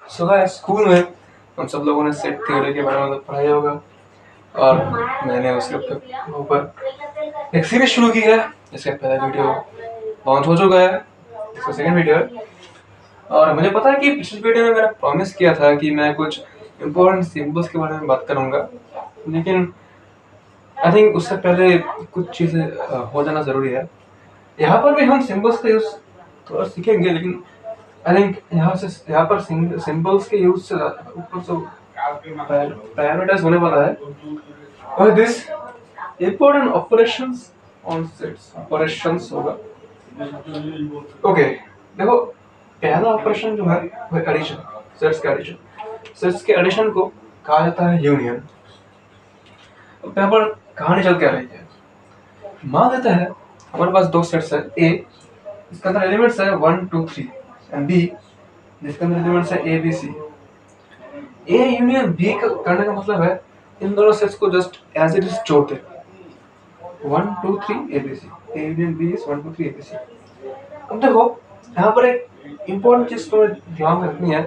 सुबह स्कूल में हम सब लोगों ने सेट थ्योरी के बारे में पढ़ाया होगा और मैंने उसके ऊपर एक सीरीज शुरू की है। इसका पहला वीडियो लॉन्च हो चुका है, इसका सेकंड वीडियो है। और मुझे पता है कि पिछले वीडियो में मैंने प्रॉमिस किया था कि मैं कुछ इम्पोर्टेंट सिंबल्स के बारे में बात करूंगा, लेकिन आई थिंक उससे पहले कुछ चीज़ें हो जाना ज़रूरी है। यहाँ पर भी हम सिंबल्स का यूज़ थोड़ा सीखेंगे, लेकिन आई थिंक यहाँ पर सिंबल्स के यूज से ऊपर से प्रायोरिटाइज होने वाला है और this important operations on sets operations होगा। ओके, देखो पहला ऑपरेशन जो है वो एडिशन, सेट्स का एडिशन। सेट्स के एडिशन को कहा जाता है यूनियन। अब यहाँ पर कहानी चल के आ रही है। मान लेते हैं हमारे पास दो सेट्स है, ए इसके अंदर एलिमेंट्स है 1 2 3 एंड बी जिसके अंदर एलिमेंट्स है A B C. A union B करने का मतलब है इन दोनों सेट्स को जस्ट एज इट इज जोड़ दे, 1 2 3 ABC. A union B is 1 2 3 ABC. अब देखो यहाँ पर एक इम्पोर्टेंट चीज तुम्हें ध्यान में रखनी है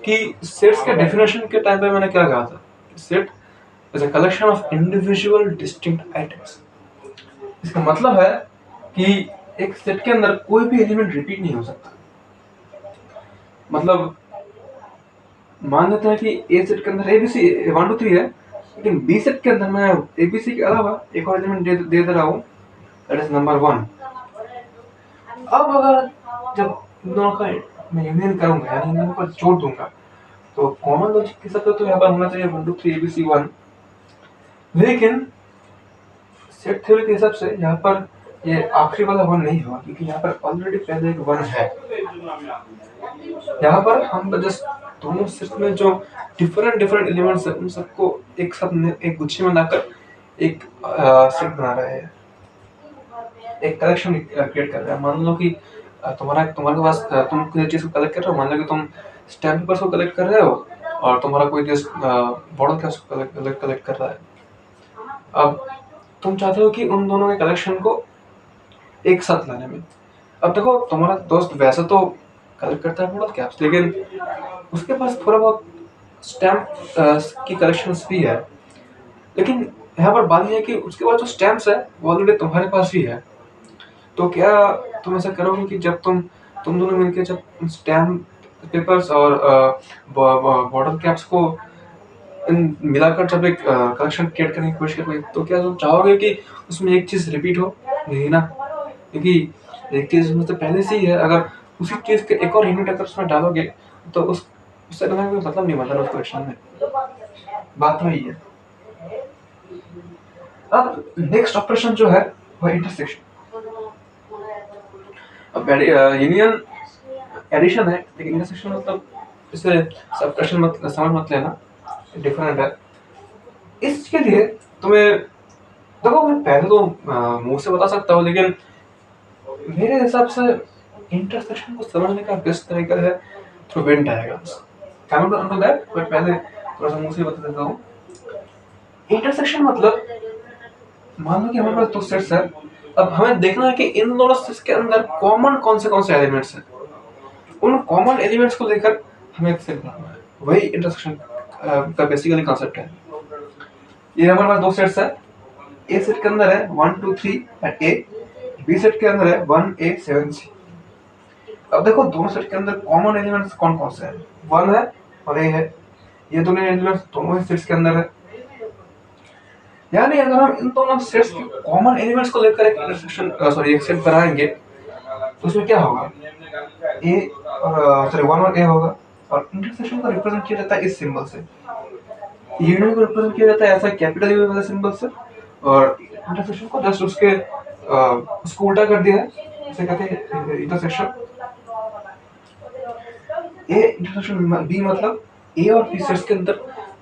कि सेट्स के डेफिनेशन के टाइम पे मैंने क्या कहा था, set is a collection of individual distinct items. इसका मतलब है कि एक सेट के अंदर कोई भी एलिमेंट रिपीट नहीं हो सकता। मतलब मान लेते हैं कि ए सेट के अंदर एबीसी 1 2 3 है, लेकिन बी सेट के अंदर मैं एबीसी के अलावा एक और एलिमेंट दे रहा हूँ, दैट इज नंबर 1। अब अगर जब इन दोनों का मैं यूनियन करूंगा यानी इन दोनों को जोड़ दूंगा तो कॉमन लॉजिक के हिसाब से तो यहाँ पर होना चाहिए 1 2 3 एबीसी 1, लेकिन सेट थ्योरी के हिसाब से यहाँ पर ये आखिरी वाला 1 नहीं हुआ, क्योंकि यहाँ पर ऑलरेडी पहले एक 1 है। यहाँ पर हम जस्ट दोनों सेट में जो डिफरेंट एलिमेंट्स है उन सबको एक साथ एक गुच्छे में लाकर एक सेट बना रहे हैं, एक कलेक्शन क्रिएट कर रहे हैं। मान लो कि तुम्हारे पास तुम किसी चीज को कलेक्ट कर रहे हो, मान लो कि तुम स्टैम्प पेपर्स को कलेक्ट कर रहे हो और तुम्हारा कोई देश बॉर्डर कैप्स को कलेक्ट कर रहा है। अब तुम चाहते हो कि उन दोनों के कलेक्शन को एक साथ लाने में। अब देखो तुम्हारा दोस्त वैसे तो कलेक्ट करता है बॉर्डर कैप्स, लेकिन उसके पास थोड़ा बहुत स्टैम्प की कलेक्शंस भी है, लेकिन यहाँ पर बात यह है कि उसके पास जो स्टैम्प्स है वो ऑलरेडी तुम्हारे पास भी है। तो क्या तुम ऐसा करोगे कि जब तुम दोनों मिलकर जब स्टैम्प पेपर्स और बॉर्डर कैप्स को मिलाकर जब एक कलेक्शन क्रिएट करने की कोशिश करोगे तो क्या तुम चाहोगे कि उसमें एक चीज रिपीट हो? नहीं ना, क्योंकि एक चीज उसमें तो पहले से ही है। अगर उसी चीज के एक और यूनिट अगर उसमें डालोगे तो उससे कोई मतलब नहीं बनता उस कलेक्शन में। बात वही है। अब नेक्स्ट ऑपरेशन जो है वो इंटरसेक्शन। अब यूनियन एडिशन है, लेकिन इंटरसेक्शन मतलब इसे सबट्रैक्शन मत समझ मत लेना, डिफरेंट है। इसके लिए तुम्हें देखो मैं पहले तो मुंह से बता सकता हूँ, लेकिन मेरे हिसाब से इंटरसेक्शन को समझने का बेस्ट तरीका है थ्रू वेन डायग्राम्स। पहले थोड़ा सा मुंह से बता देता हूँ। इंटरसेक्शन मतलब मान लो कि हमारे पास दो सेट्स है, अब हमें देखना है कि इन दोनों सेट्स के अंदर कॉमन कौन से एलिमेंट्स हैं। उन कॉमन एलिमेंट्स को लेकर हमें एक सेट बनाना है, वही इंटरसेक्शन का बेसिकली कॉन्सेप्ट है। ये हमारे पास दो सेट्स है, ए सेट के अंदर है 1 2 3 एट ए, बी सेट के अंदर है 1 a 7 c। अब देखो दोनों सेट के अंदर कॉमन एलिमेंट्स कौन कौन से हैं? 1 है और a है, ये दोनों एलिमेंट्स दोनों ही सेट्स के अंदर है। यानी अगर हम इन दोनों सेट्स के कॉमन एलिमेंट्स को लेकर एक इंटरसेक्शन एक सेट बनाएंगे तो उसमें क्या होगा, ए और 1 और a होगा, और इंटरसेक्शन को रिप्रेजेंट किया जाता है इस सिंबल से। यूनियन को रिप्रेजेंट किया जाता है ऐसा कैपिटल यू वाले सिंबल से, और इंटरसेक्शन को जस्ट उसको उल्टा कर दिया है, इसे कहते हैं इंटरसेक्शन। ए इंटरसेक्शन बी मतलब ए और बी सेट्स के अंदर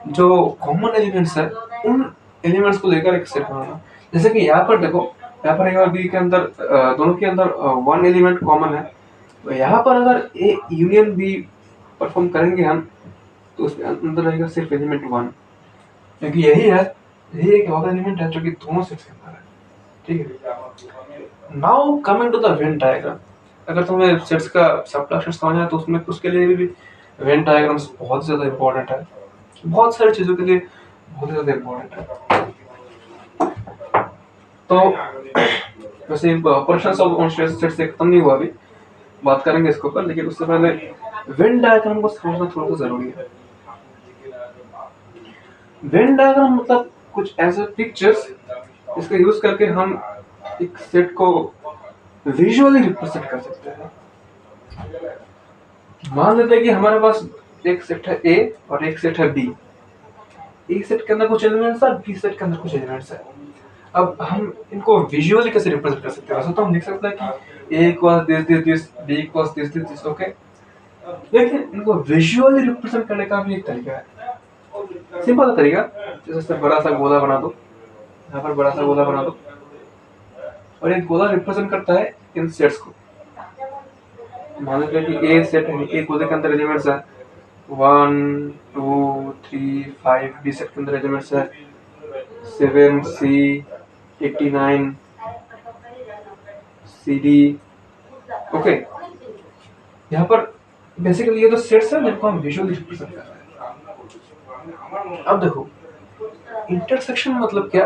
जो कॉमन एलिमेंट्स है उन एलिमेंट्स को लेकर एक सेट बनाना। जैसे कि यहाँ पर देखो, यहाँ पर ए और बी के अंदर दोनों के अंदर 1 एलिमेंट कॉमन है, तो यहाँ पर अगर ए यूनियन बी परफॉर्म करेंगे हम तो उसके अंदर रहेगा सिर्फ एलिमेंट 1, क्योंकि यही एक और एलिमेंट है जो कि दोनों सेट्स के अंदर है। ठीक है, now coming to the Venn diagram. अगर तुम्हें सेट्स का सबट्रैक्शन समझना है तो उसमें उसके लिए भी वेन डायग्राम्स बहुत ज़्यादा इम्पोर्टेंट है, बहुत सारी चीज़ों के लिए बहुत ज़्यादा इम्पोर्टेंट है। तो वैसे ऑपरेशंस ऑफ ऑन सेट से खत्म नहीं हुआ, अभी बात करेंगे इसके ऊपर, लेकिन उससे पहले वेन डायग्राम को समझना थोड़ा सा जरूरी है। वेन डायग्राम मतलब कुछ ऐसे पिक्चर्स इसका यूज करके हम एक सेट को विजुअली रिप्रेजेंट कर सकते हैं। मान लेते हैं कि हमारे पास एक सेट है ए और एक सेट है बी। ए सेट के अंदर कुछ एलिमेंट्स है, बी सेट के अंदर कुछ एलिमेंट्स है। अब हम इनको विजुअली कैसे रिप्रेजेंट कर सकते हैं? वैसे तो हम लिख सकते हैं कि A equals this, B equals this, okay. लेकिन इनको विजुअली रिप्रेजेंट करने का भी एक तरीका है, सिंपल तरीका। जैसे बड़ा सा गोला बना दो, यहाँ पर बड़ा सा गोला बना दो, और एक गोला रिप्रेजेंट करता है इन सेट्स को। मान लीजिए कि ए सेट है, ए गोले के अंदर एलिमेंट्स है 1 2 3 5, बी सेट के अंदर एलिमेंट्स है 7 C 89 CD, ओके। यहाँ पर बेसिकली ये तो सेट्स है जिनको हम विजुअली रिप्रेजेंट कर रहे हैं। अब देखो इंटरसेक्शन मतलब क्या?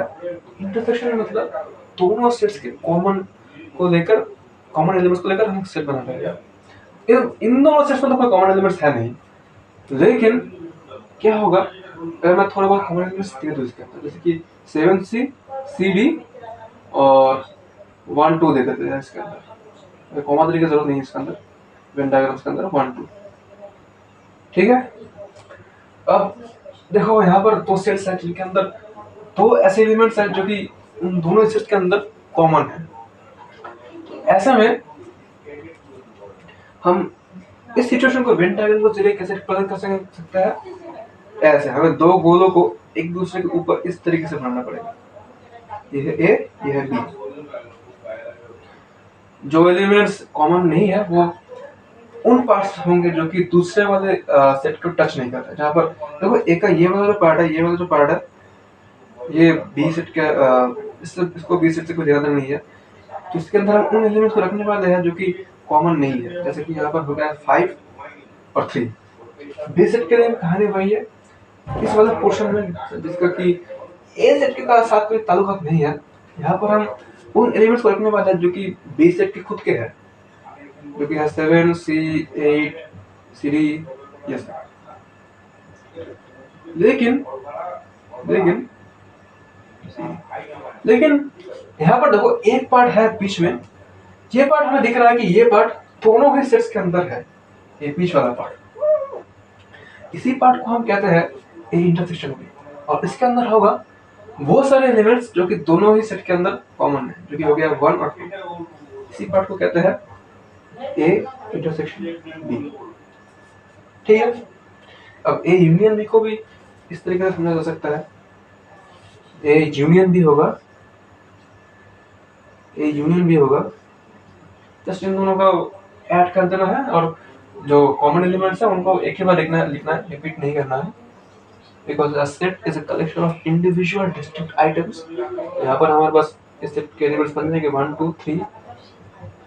इंटरसेक्शन मतलब दोनों सेट्स के कॉमन को लेकर, कॉमन एलिमेंट्स को लेकर हम सेट बना रहे हैं। इन दोनों सेट्स में तो कोई कॉमन एलिमेंट्स है नहीं, लेकिन क्या होगा अगर मैं थोड़ा बहुत कॉमन एलिमेंट्स दे दूं इसके अंदर, जैसे कि 7C CD और 1 2 दे देते हैं इसके अंदर। कॉमा देने की जरूरत नहीं है इसके अंदर, वेन डायग्राम्स के अंदर 1 2, ठीक है। अब देखो यहाँ पर दो सेट्स हैं जिनके अंदर दो ऐसे एलिमेंट्स हैं जो कि उन दोनों सेट्स के अंदर कॉमन है। ऐसे में हम इस सिचुएशन को वेन डायग्राम के जरिए कैसे रिप्रेजेंट कर सकते हैं? ऐसे हमें दो गोलों को एक दूसरे के ऊपर इस तरीके से बनाना पड़ेगा। ये है ए, ये है बी। जो एलिमेंट्स कॉमन नहीं है वो उन पार्ट्स होंगे जो कि दूसरे वाले सेट को टच नहीं करते। जहाँ पर देखो ए का ये वाला जो पार्ट है, ये वाला जो पार्ट है, ये बी सेट का इसको बी सेट से कोई लेना देना नहीं है। तो इसके अंदर हम उन एलिमेंट्स को रखने वाले हैं जो कि कॉमन नहीं है। जैसे कि यहाँ पर हो गया 5 और 3। बी सेट के लिए कहानी वही है इस वाले पोर्शन में, जिसका कि ए सेट के साथ कोई ताल्लुकात नहीं है। यहाँ पर हम उन एलिमेंट्स को रखने वाले हैं जो कि बी सेट के खुद के हैं, जो कि है 7 C 8 CD, यस। लेकिन यहाँ पर देखो एक पार्ट है बीच में, ये पार्ट हमें दिख रहा है कि ये पार्ट दोनों ही सेट्स के अंदर है, ये बीच वाला पार्ट। इसी पार्ट को हम कहते हैं ए इंटरसेक्शन बी, और इसके अंदर होगा वो सारे एलिमेंट्स जो कि दोनों ही सेट के अंदर कॉमन है, जो कि हो गया 1 और 2। इसी पार्ट को कहते हैं ए इंटरसेक्शन बी, ठीक है। अब ए यूनियन बी को भी इस तरीके से समझा जा सकता है। ए यूनियन बी होगा, जस्ट इन दोनों को ऐड कर देना है, और जो कॉमन एलिमेंट्स है उनको एक ही बार लिखना है, रिपीट नहीं करना है। Because a set is a collection of individual distinct items. यहाँ पर हमारे पास इस सेट के एलिमेंट्स बन जाएंगे 1 2 3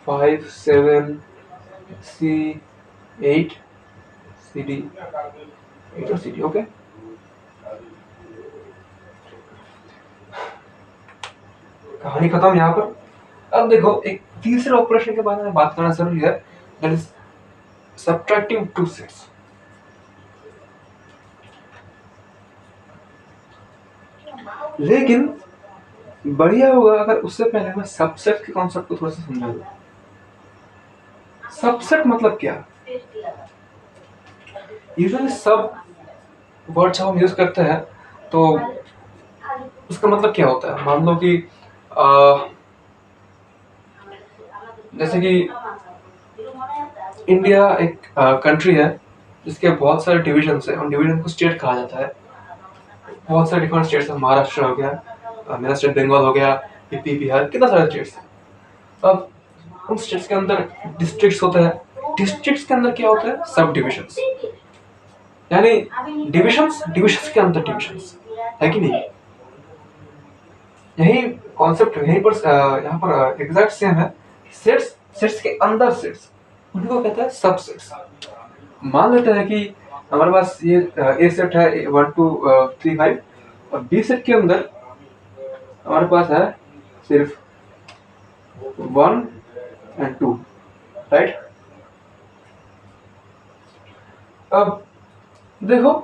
5 7 C 8 CD 8 और CD, ओके। कहानी खत्म यहाँ पर। अब देखो एक तीसरे ऑपरेशन के बारे में बात करना जरूरी है, that is subtracting two sets. लेकिन बढ़िया होगा अगर उससे पहले मैं सबसेट के कॉन्सेप्ट को थोड़ा सा समझा दूं। सबसेट मतलब क्या? यूजुअली सब वर्ड जब हम यूज करते हैं तो उसका मतलब क्या होता है? मान लो कि जैसे कि इंडिया एक कंट्री है जिसके बहुत सारे डिवीजन है, उन डिवीजन को स्टेट कहा जाता है। बहुत सारे डिफरेंट स्टेट्स हैं, महाराष्ट्र हो गया, मेरा स्टेट बंगाल हो गया, यूपी बिहार, कितना सारे स्टेट्स हैं। अब उन स्टेट्स के अंदर डिस्ट्रिक्ट्स होते हैं। डिस्ट्रिक्ट्स के अंदर क्या होता है? सब डिविजन्स, यानी डिविजन्स के अंदर डिविजन्स, है कि नहीं? यही कॉन्सेप्ट यहीं पर यहाँ पर एग्जैक्ट सेम है। सेट्स के अंदर सेट्स, उनको कहते हैं सबसेट्स। मान लेते हैं कि हमारे पास ये ए सेट है 1 2 3 5 और बी सेट के अंदर हमारे पास है सिर्फ 1 and 2, राइट। अब देखो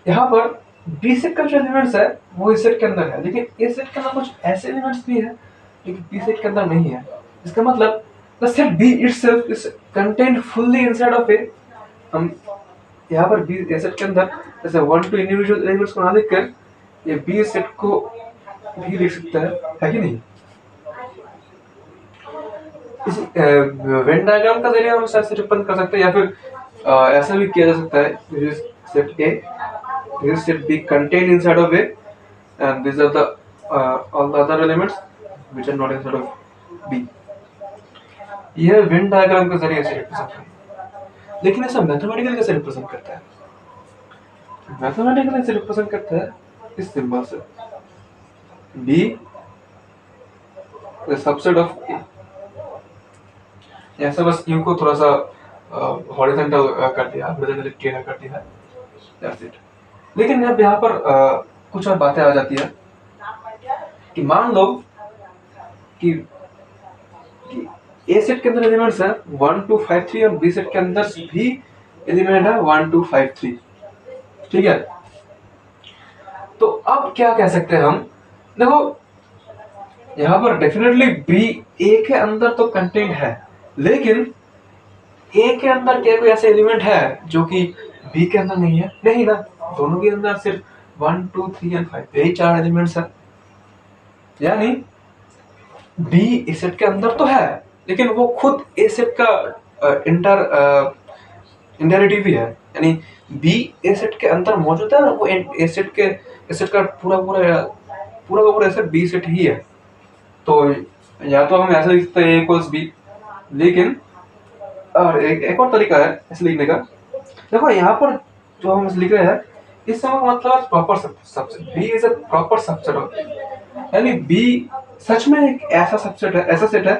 यहाँ पर बी सेट का जो एलिमेंट्स है वो इस सेट के अंदर है, लेकिन इस सेट के अंदर कुछ ऐसे एलिमेंट्स भी है लेकिन बी सेट के अंदर नहीं है। इसका मतलब the set B itself is contained fully inside of A. हम यहाँ पर बी ए सेट के अंदर जैसे 1 2 इंडिविजुअल एलिमेंट्स को ना लिखकर ये बी सेट को भी लिख सकता है कि नहीं। इस वेन डायग्राम का जरिए हम शायद से रिप्रेजेंट कर सकते हैं, या फिर ऐसा भी किया जा सकता है set A this set be contained inside of A and these are the all the other elements which are not inside of B। यह वेन डायग्राम के जरिए से रिप्रेजेंट करता है, लेकिन ऐसा मैथमेटिकली कैसे रिप्रेजेंट करता है? मैथमेटिकली ऐसे रिप्रेजेंट करता है इस सिंबल से B the subset of A। ऐसा बस U को थोड़ा सा हॉरिजॉन्टल कर दिया, हॉरिजॉन्टली टेढ़ा कर दिया, that's it। लेकिन अब यहाँ पर कुछ और बातें आ जाती है कि मान लो कि ए सेट के अंदर एलिमेंट्स है 1 2 5 3 और बी सेट के अंदर भी एलिमेंट है 1 2 5 3, ठीक है। तो अब क्या कह सकते हैं हम? देखो यहाँ पर डेफिनेटली बी ए के अंदर तो कंटेंट है, लेकिन ए के अंदर क्या कोई ऐसे एलिमेंट है जो कि बी के अंदर नहीं है? नहीं ना, दोनों के अंदर सिर्फ 1 2 3 और 5 यही 4 एलिमेंट्स है। यानी बी ए सेट के अंदर तो है, लेकिन वो खुद ए सेट का इंटरडेरिवेटिव ही है। यानी बी ए सेट के अंदर मौजूद है और वो ए सेट का पूरा सेट बी सेट ही है। तो या तो हम ऐसे लिख सकते हैं a इक्वल्स बी, लेकिन और एक और तरीका है ऐसे लिखने का। देखो यहाँ पर जो हम लिख रहे हैं इससे मतलब proper subset, B is a proper subset of A. यानी बी सच में एक ऐसा सबसेट है, ऐसा सेट है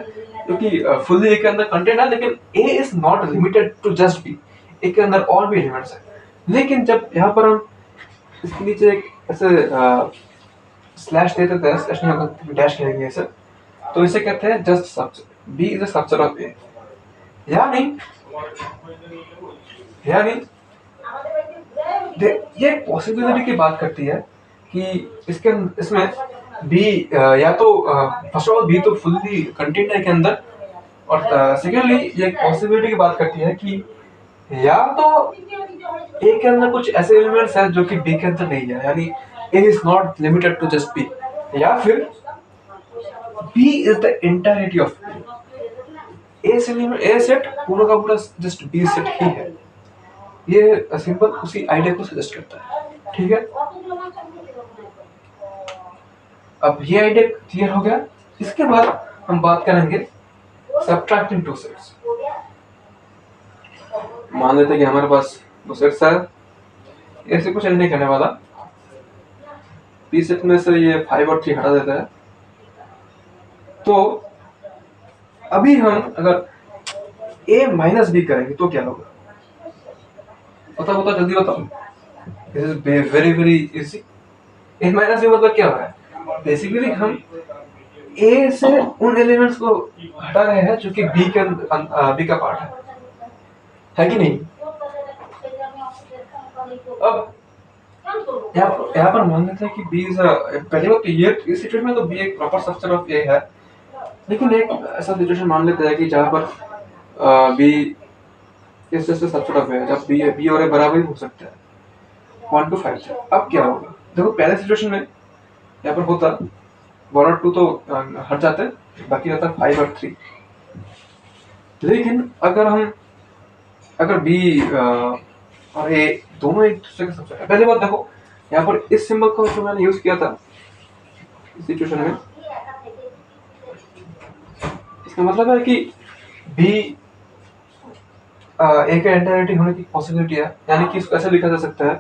जो कि फुल्ली ए के अंदर कंटेंट है, लेकिन A is not limited to just B, A के अंदर और भी एलिमेंट्स है। लेकिन जब यहाँ पर हम इसके नीचे एक ऐसे स्लैश दे देते हैं, स्लैश नहीं होगा डैश कहेंगे ऐसे, तो इसे कहते हैं just subset, B is a subset of A. यानी ये पॉसिबिलिटी की बात करती है कि इसमें बी या तो फर्स्ट ऑफ ऑल बी तो फुल्ली कंटेंट है के अंदर, और सेकेंडली ये पॉसिबिलिटी की बात करती है कि या तो ए के अंदर कुछ ऐसे एलिमेंट्स हैं जो कि बी के अंदर नहीं है, यानी A is not limited to just B, या फिर B is the entirety of A set पूरा का पूरा जस्ट बी सेट ही है। ये सिंपल उसी आइडिया को सजेस्ट करता है, ठीक है। अब ये आइडिया क्लियर हो गया। इसके बाद हम बात करेंगे सब्ट्रैक्टिंग टू सेट्स। मान लेते हैं कि हमारे पास दो सेट्स है, ऐसे कुछ नहीं करने वाला, बी सेट में से ये 5 और 3 हटा देता है। तो अभी हम अगर a माइनस बी करेंगे तो क्या होगा? बताओ जल्दी बताओ। This is very very easy. a minus B मतलब क्या हो रहा है? बेसिकली हम a से उन एलिमेंट्स को हटा रहे हैं जो कि b का पार्ट है कि नहीं? अब यहाँ पर मान लेते हैं कि b इज पहले बात तो ये इस सिचुएशन में तो b एक प्रॉपर सबसेट ऑफ a है, लेकिन एक ऐसा सिचुएशन मान लेते हैं कि जहाँ पर b इस सबसेट ऑफ a है, जब b और a बराबर ही हो सकता है 1 to 5 से। अब क्या होगा? देखो पहले सिचुएशन में यहाँ पर होता 1 और 2 तो हट जाते, बाकी रहता 5 और 3। लेकिन अगर b और a दोनों एक दूसरे के सबसेट है, पहली बात देखो यहाँ पर इस सिंबल को जो मैंने यूज किया था इस सिचुएशन में, इसका मतलब है कि b a का इंटायरिटी होने की पॉसिबिलिटी है। यानी कि इसको ऐसे लिखा जा सकता है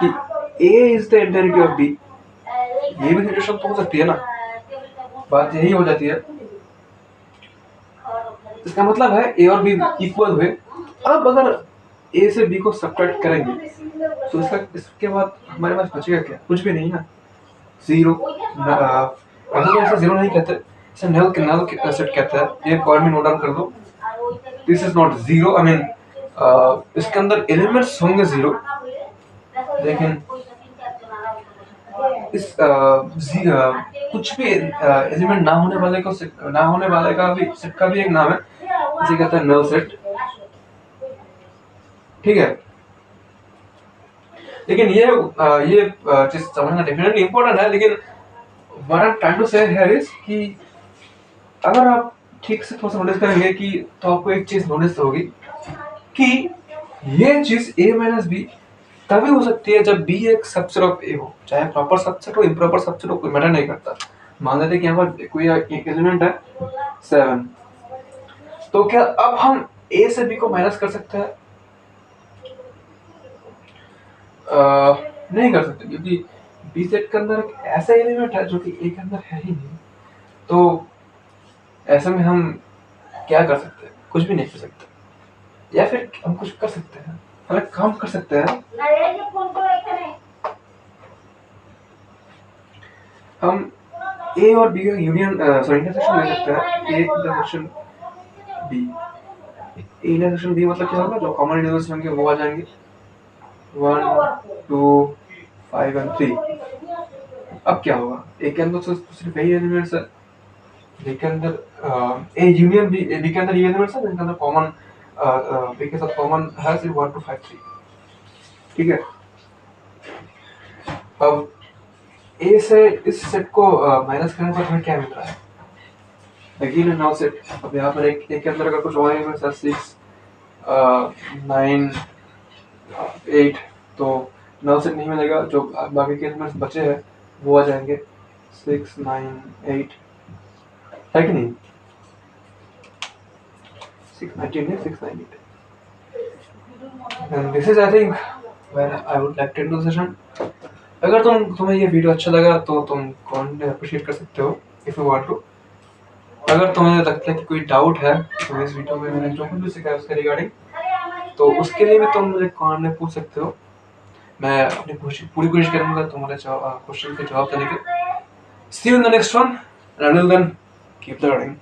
कि a is the entirety of b। ये भी सिचुएशन तो हो सकती है ना, बात यही हो जाती है। इसका मतलब है a और b इक्वल हुए। अब अगर ए से बी को सब्ट्रैक्ट करेंगे तो इसके बाद हमारे पास बचेगा क्या? कुछ भी नहीं ना, जीरो। ऐसे जीरो नहीं कहते, इसे नल सेट कहते हैं। ये पॉइंट में नोट डाउन कर दो, this is not zero. I mean इसके अंदर एलिमेंट्स होंगे जीरो, लेकिन इस कुछ भी एलिमेंट ना होने वाले का भी सेट का भी एक नाम है, इसे कहते हैं नल सेट। ठीक है, लेकिन ये चीज समझना डेफिनेटली इंपॉर्टेंट है। लेकिन what I am trying to say here is कि अगर आप ठीक से थोड़ा सा नोटिस करेंगे कि तो आपको एक चीज नोटिस होगी कि ये चीज a माइनस बी तभी हो सकती है जब b एक सबसेट ऑफ a हो, चाहे प्रॉपर सबसेट हो इम्प्रॉपर सबसेट हो, कोई मैटर नहीं करता। मान लेते हैं कि यहाँ पर कोई एक एलिमेंट है 7, तो क्या अब हम a से b को माइनस कर सकते हैं? नहीं कर सकते, क्योंकि बी सेट के अंदर एक ऐसा एलिमेंट है जो कि ए के अंदर है ही नहीं। तो ऐसे में हम क्या कर सकते हैं? कुछ भी नहीं कर सकते। या फिर हम कुछ कर सकते हैं, हम एक काम कर सकते हैं, हम ए और बी का यूनियन इंटरसेक्शन ले सकते हैं। A intersection B, A intersection B मतलब क्या होगा? जो कॉमन इंटरवल्स होंगे वो आ जाएंगे 1 2 5 और 3। अब क्या होगा? ए के अंदर तो सिर्फ यही एलिमेंट्स है, बी के अंदर ए यूनियन बी, बी के अंदर ये एलिमेंट्स है जिनके अंदर कॉमन बी के साथ कॉमन है सिर्फ 1 2 5 3। ठीक है, अब ए से इस सेट को माइनस करने पर हमें क्या मिल रहा है? Again now set. अब यहाँ पर एक के अंदर अगर कुछ और एलिमेंट्स है 6 9 8, तो नल सेट नहीं मिलेगा। जो बाकी के एलिमेंट्स बचे हैं वो आ जाएंगे 6 9 8, है कि नहीं? 6 9 8 6 9 8। And this is I think where I would like to end the session. अगर तुम्हें ये वीडियो अच्छा लगा तो तुम कमेंट में अप्रिशिएट कर सकते हो इफ यू वांट टू। अगर तुम्हें लगता है कि कोई डाउट है तो इस वीडियो में मैंने जो कुछ भी सिखाया उसके रिगार्डिंग, तो उसके लिए भी तुम मुझे कमेंट में पूछ सकते हो। मैं अपनी पूरी कोशिश करूंगा तुम्हारे क्वेश्चन के जवाब देने के। See you in the next one, and until then, keep learning.